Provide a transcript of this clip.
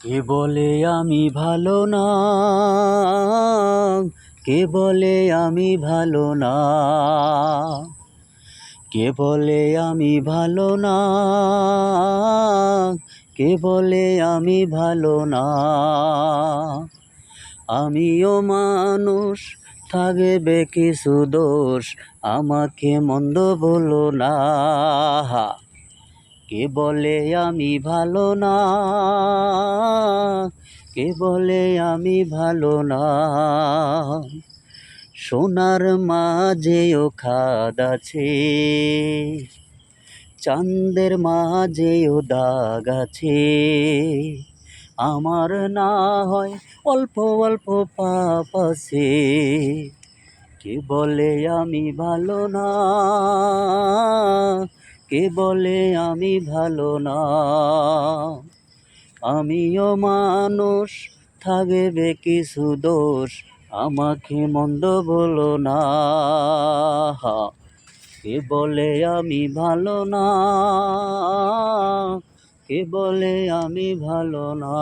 কে বলে আমি ভালো না, কে বলে আমি ভালো না, কে বলে আমি ভালো না, কে বলে আমি ভালো না। আমিও মানুষ, থাকবে কিছু দোষ, আমাকে মন্দ বলো না। কে বলে আমি ভালো না, কে বলে আমি ভালো না। সোনার মাঝেও খাদ আছে, চাঁদের মাঝেও দাগ আছে। আমার না হয় অল্প অল্প পাপ আছে, কে বলে আমি ভালো না, কে বলে আমি ভালো না। আমিও মানুষ, থাকবে কিছু দোষ, আমাকে মন্দ বলো না। কে বলে আমি ভালো না, কে বলে আমি ভালো না।